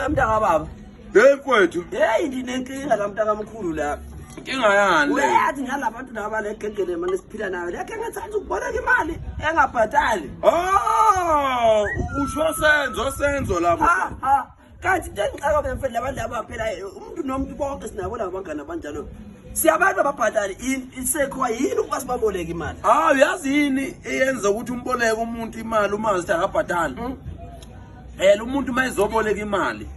Mntaka baba. Hey mfowethu. Hey ndinenkinga la mntaka mkhulu la. Inkinga yani le. Uyathi ngalabantu laba legegele manje siphila nayo. Lekhe ngethanda ukuboleka imali engabhadali. Oh, usho senzo lapho. Ha. Kanti ngicaka bemfela abantu laba phela umuntu nomuntu bonke sinabo laba bangana abanjalo. Siyabantu ababhadali isekho yini ukubasiboleka imali. Uyazi yini eyenza ukuthi umboleke umuntu imali uma ngathi akabhadali? Umuntu mayizoboleka imali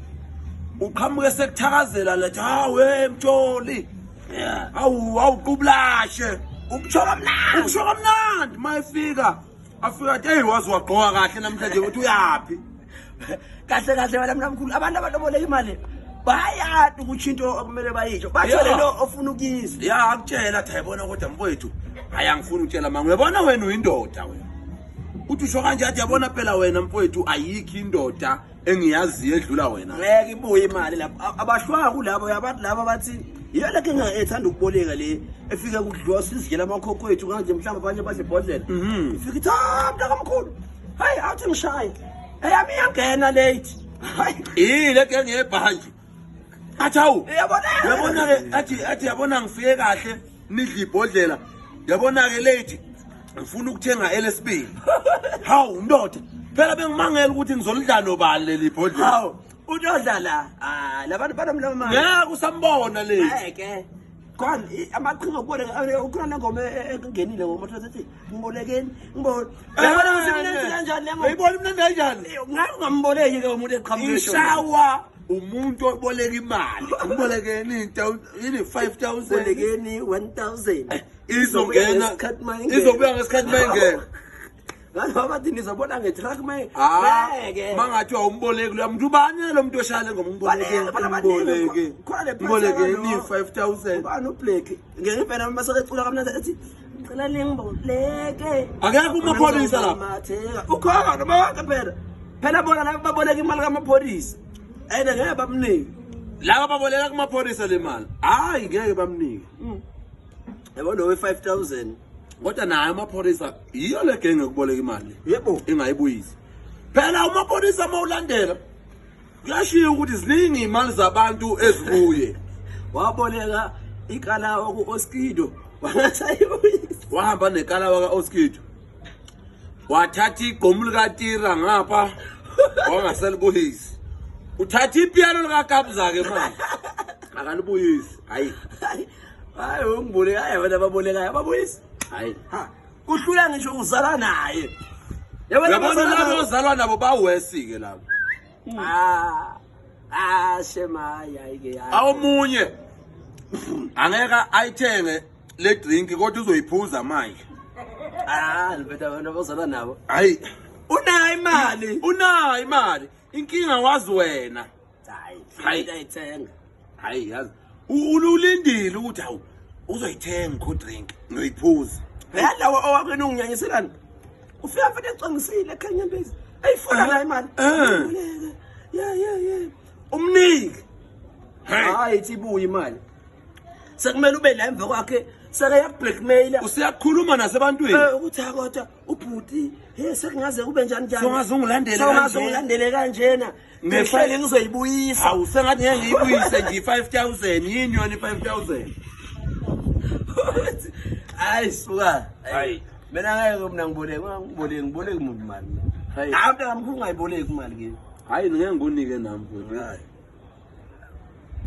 uqhamuke sekuthakazela lethi we mtsholi. Yeah. Awuqublashe. Ukuchoka mnandi mayifika. Afika athi hey wazi wagqoka kahle namhlanje uthi uyapi. Kahle wena mnamkhulu abantu ababoleka imali bayathi ukuthi into okumele bayisho. Basho lento ofuna ukuyizwa. Ya akutshela athi ayibona kodwa mfowethu ayangifuni ukutshela manje uyabona wena uyindoda wena. Uthi usho kanje athi yabona phela wena mfowethu ayikho indoda engiyaziyo edlula wena. Ngeke ibuye imali lapha abahlwaka kulabo yabantu laba bathi iyo lekhe ngethanda ukuboleka le efika kudliwa sizigela amakhokho ethu kanje mhlawumbe abanye badle ibhodlela. Ifika ithamda kamkhulu. Hayi awuthi ngishaye. Eyami iyangena late. Hayi leke ngebhanji. Athi awu Uyabona ke athi yabona ngifike kahle nidla ibhodlela. Yabona ke late ngifuna ukuthenga LSB. Hawu ndoda phela bengimangela ukuthi ngizolidla nobani leli ibhodlela. Hawu udodlala labantu banomlama manje. Ngeke usambona late. Heke kwani amaqhinga okuboleka ukhona nengoma engenile ngomoto ethi ngibolekeni ngibona. Yabona usimnenze kanjani le ngoma? Uyibona imnandi kanjani? Ngeke ngamboleki ke umuntu eqhamuka Ishawa umuntu oboleka imali. Ubolekeni into yini 5000 bolekeni 1000. Izongena izobuya ngesikhathi mayingena. Ngalo bathi nizobona ngetrack maye. Mangathi awumboleki lo muntu ubani lo muntu oshale ngomboleke. Mboleke ni 5000. Ubani ublack. Ngeke phela masake ecula kamnandi ethi ngicela lingiboleke. Akekho umapholisa lapha. Ukhona noma wonke phela. Phela bona laba baboleka imali kamapholisa. Ayena ngeke bamnike. Laba baboleka kumapholisa le mali. Hayi ngeke bamnike. Yabona we 5000. Kodwa naye amapholisa iyo le genge ukuboleka imali. Yebo. Ingayibuyisi. Phela umapholisa mawulandela kuyashiya ukuthi ziningi imali zabantu ezibuye. Waboleka ikalawa ku Oskido. Wangasayibuyisa. Wahamba nekalawa ka Oskido. Wathatha igqomu lika Tira ngapha wangaselibuyisi. Uthatha ipiano lika Kabza ke manje. Akalibuyisi. Hayi. Hayi ungiboleka hayi wena babolekayo babuyisa. Hayi. Kuhlula ngisho uzala naye. Yabona labo ozalwa nabo bawesi ke labo. Shema yayike yayi. Awumunye angeka ayithenge le drink kodwa uzoyiphuza manje. Liphetha abantu abazalwa nabo. Hayi. Unayo imali. Inkinga wazi wena. Hayi ayithenga. Hayi yazi. Ulindile ukuthi hawu uzoyithenga co drink noyiphuza. Yalawo owakwena unginyanyiselana. Ufika mfethu ecangisile ekhanya impezi. Ayifuna la imali. Yeah. Umniki. Hayi ibuye imali. Sekumele ube la emva kwakhe seke yakublackmaila. Usiyakhuluma nasebantwini. Ukuthi kodwa ubhuti sekungaze kube njani. Songaze ungilandele kanjena. Ngehlele ngizoyibuyisa. Hawu sengathi ngeke ngiyibuyise nje 5000 yini yona 5000. Hayi suka. Hayi. Mina ngeke mina ngiboleke umuntu imali. Hayi. Abantu ngamkhulu ngayiboleki imali ke. Hayi ngeke ngikunike nami mfowethu. Hayi.